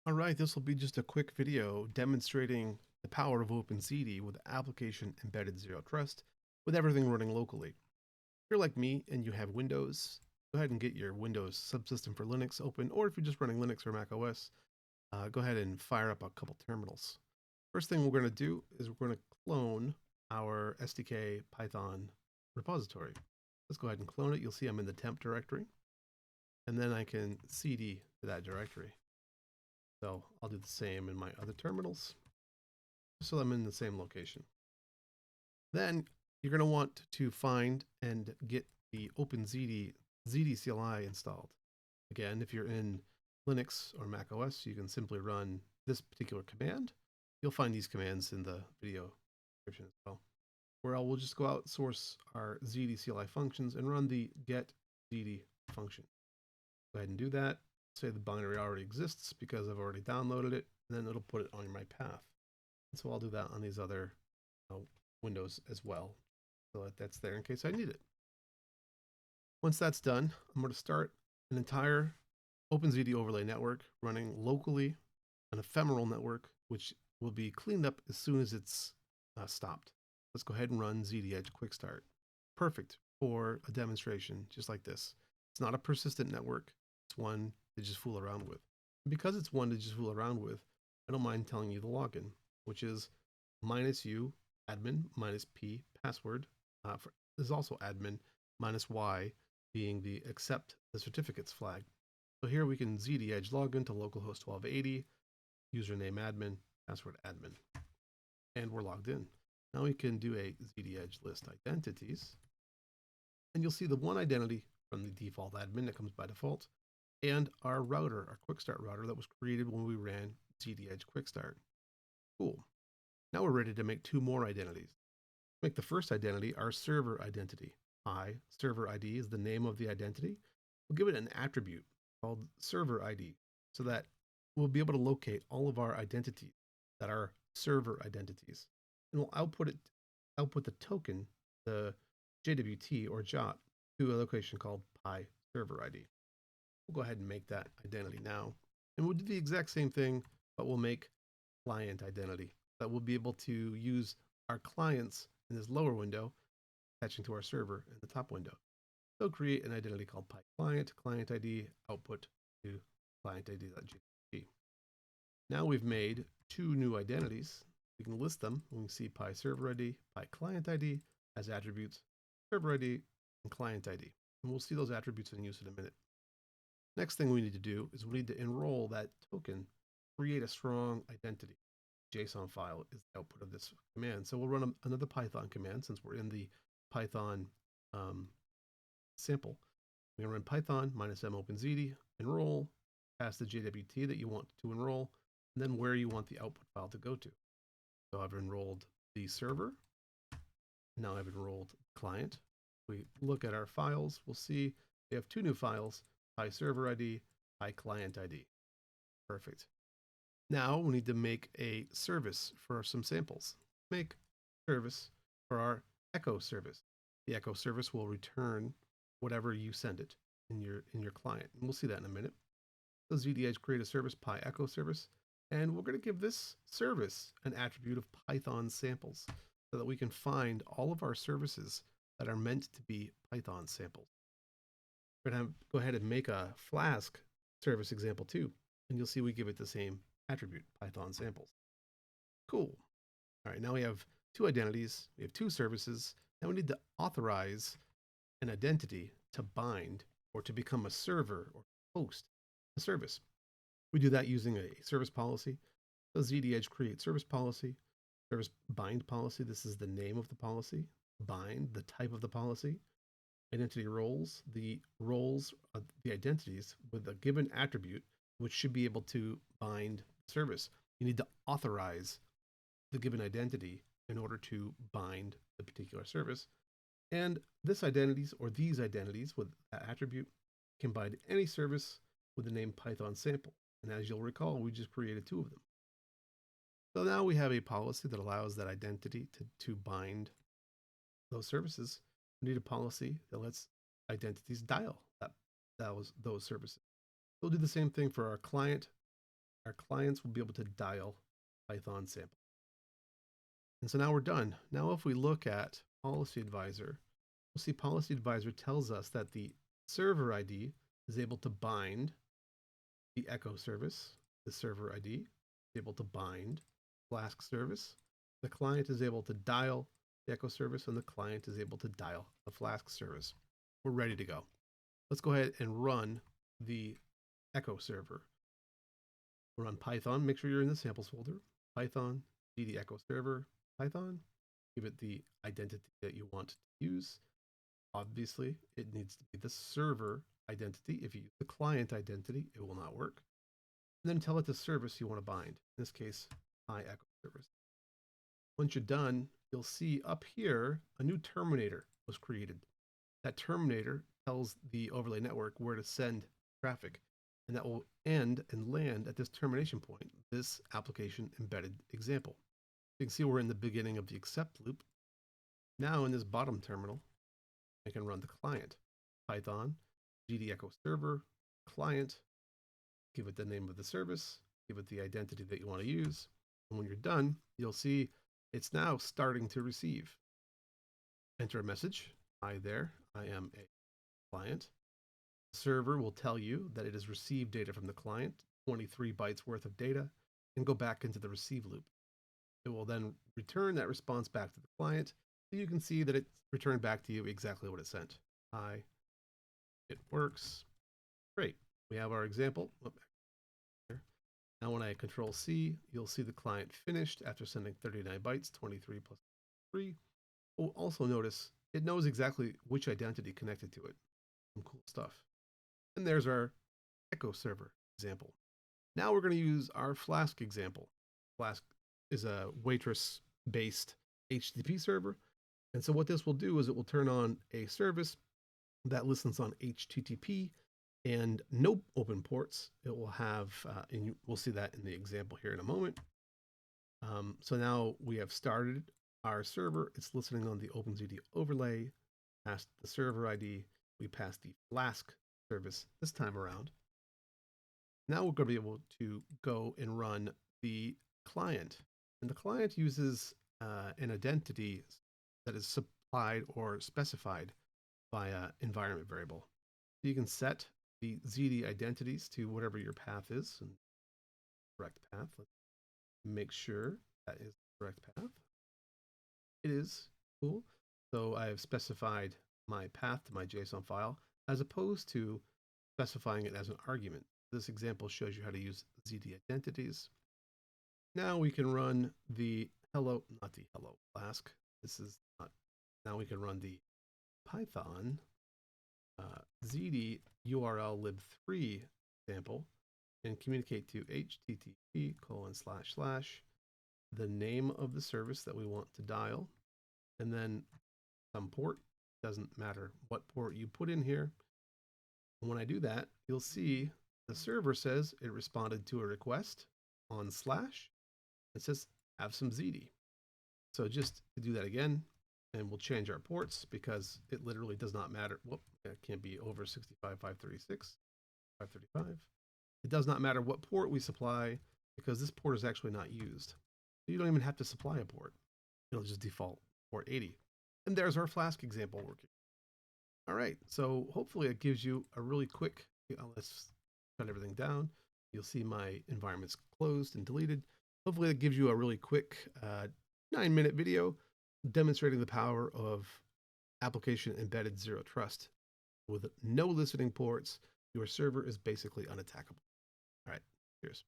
All right, this will be just a quick video demonstrating the power of OpenZiti with application embedded zero trust with everything running locally. If you're like me and you have Windows, go ahead and get your Windows subsystem for Linux open, or if you're just running Linux or Mac OS, go ahead and fire up a couple terminals. First thing we're going to do is we're going to clone our SDK Python repository. Let's go ahead and clone it. You'll see I'm in the temp directory, and then I can cd to that directory. So I'll do the same in my other terminals, so I'm in the same location. Then you're going to want to find and get the OpenZiti CLI installed. Again, if you're in Linux or Mac OS, you can simply run this particular command. You'll find these commands in the video description as well. Where we'll just go outsource our Ziti CLI functions and run the get Ziti function. Go ahead and do that. Say the binary already exists because I've already downloaded it, and then it'll put it on my path. And so I'll do that on these other windows as well, so that that's there in case I need it. Once that's done, I'm going to start an entire OpenZiti overlay network running locally, an ephemeral network, which will be cleaned up as soon as it's stopped. Let's go ahead and run ZDEdge quickstart. Perfect for a demonstration just like this. It's not a persistent network. It's one to just fool around with. And because it's one to just fool around with, I don't mind telling you the login, which is -u admin -p password. There's also admin -y being the accept the certificates flag. So here we can ZDEdge login to localhost 1280, username admin, password admin, and we're logged in. Now we can do a ZDEdge list identities, and you'll see the one identity from the default admin that comes by default, and our router, our quickstart router that was created when we ran ZDEdge quickstart. Cool. Now we're ready to make two more identities. Make the first identity our server identity. py-server-id is the name of the identity. We'll give it an attribute called server ID so that we'll be able to locate all of our identities that are server identities. And we'll output the token, the JWT or JWT, to a location called py-server-id. We'll go ahead and make that identity now. And we'll do the exact same thing, but we'll make client identity that we'll be able to use our clients in this lower window attaching to our server in the top window. So create an identity called py-client, client ID, output to client-id.jwt. Now we've made two new identities. We can list them. We can see py-server-id, py-client-id as attributes, server ID, and client ID. And we'll see those attributes in use in a minute. Next thing we need to do is we need to enroll that token, create a strong identity. JSON file is the output of this command. So we'll run another Python command since we're in the Python sample. We're going to run Python -m OpenZiti, enroll, pass the JWT that you want to enroll, and then where you want the output file to go to. So I've enrolled the server. Now I've enrolled the client. We look at our files, we'll see we have two new files, py-server-id, py-client-id. Perfect. Now we need to make a service for some samples. Make service for our echo service. The echo service will return whatever you send it in your client. And we'll see that in a minute. So ZDEdge create a service, py-echo service, and we're going to give this service an attribute of Python samples so that we can find all of our services that are meant to be Python samples. We're going to go ahead and make a Flask service example too, and you'll see we give it the same attribute, Python samples. Cool. All right, now we have two identities, we have two services, and we need to authorize an identity to bind or to become a server or host a service. We do that using a service policy. So ZDEdge create service policy, service bind policy. This is the name of the policy. Bind, the type of the policy. Identity roles, the roles of the identities with a given attribute, which should be able to bind service. You need to authorize the given identity in order to bind the particular service. And this identities or these identities with that attribute can bind any service with the name Python sample. And as you'll recall, we just created two of them. So now we have a policy that allows that identity to bind those services. We need a policy that lets identities dial those services. We'll do the same thing for our client. our clients will be able to dial Python sample. And so now we're done. Now if we look at Policy Advisor, we'll see Policy Advisor tells us that the server ID is able to bind the echo service, the server ID is able to bind Flask service, the client is able to dial the echo service, and the client is able to dial the Flask service. We're ready to go. Let's go ahead and run the echo server. We'll run Python. Make sure you're in the samples folder. Python, cd echo server, Python. Give it the identity that you want to use. Obviously, it needs to be the server identity. If you use the client identity, it will not work. And then tell it the service you want to bind. In this case, py-echo service. Once you're done, you'll see up here a new terminator was created. That terminator tells the overlay network where to send traffic, and that will end and land at this termination point, this application embedded example. You can see we're in the beginning of the accept loop. Now in this bottom terminal, I can run the client. Python, cd echo server, client, give it the name of the service, give it the identity that you want to use. And when you're done, you'll see it's now starting to receive. Enter a message. Hi there, I am a client. The server will tell you that it has received data from the client, 23 bytes worth of data, and go back into the receive loop. It will then return that response back to the client, so you can see that it returned back to you exactly what it sent. Hi, it works. Great. We have our example. Now when I control C, you'll see the client finished after sending 39 bytes, 23 plus 3. We'll also notice it knows exactly which identity connected to it. Some cool stuff. And there's our echo server example. Now we're going to use our Flask example. Flask is a waitress-based HTTP server. And so what this will do is it will turn on a service that listens on HTTP and no open ports. It will have, and we'll see that in the example here in a moment. So now we have started our server. It's listening on the OpenZiti overlay, passed the server ID. We passed the Flask service this time around. Now we're going to be able to go and run the client. And the client uses an identity that is supplied or specified by an environment variable. So you can set the Ziti identities to whatever your path is, and correct path. Let's make sure that is the correct path. It is. Cool. So I have specified my path to my JSON file as opposed to specifying it as an argument. This example shows you how to use Ziti identities. Now we can run the hello, not the hello Flask. This is not. Now we can run the Python Ziti URL lib3 sample and communicate to http:// the name of the service that we want to dial, and then some port. Doesn't matter what port you put in here. And when I do that, you'll see the server says it responded to a request on / it says have some Ziti. So just to do that again, and we'll change our ports because it literally does not matter. Whoop, it can't be over 65.536, 535. It does not matter what port we supply because this port is actually not used. So you don't even have to supply a port. It'll just default port 80. And there's our Flask example working. All right, so hopefully it gives you a really quick, let's shut everything down. You'll see my environment's closed and deleted. Hopefully it gives you a really quick 9-minute video demonstrating the power of application embedded zero trust. With no listening ports, your server is basically unattackable. All right, cheers.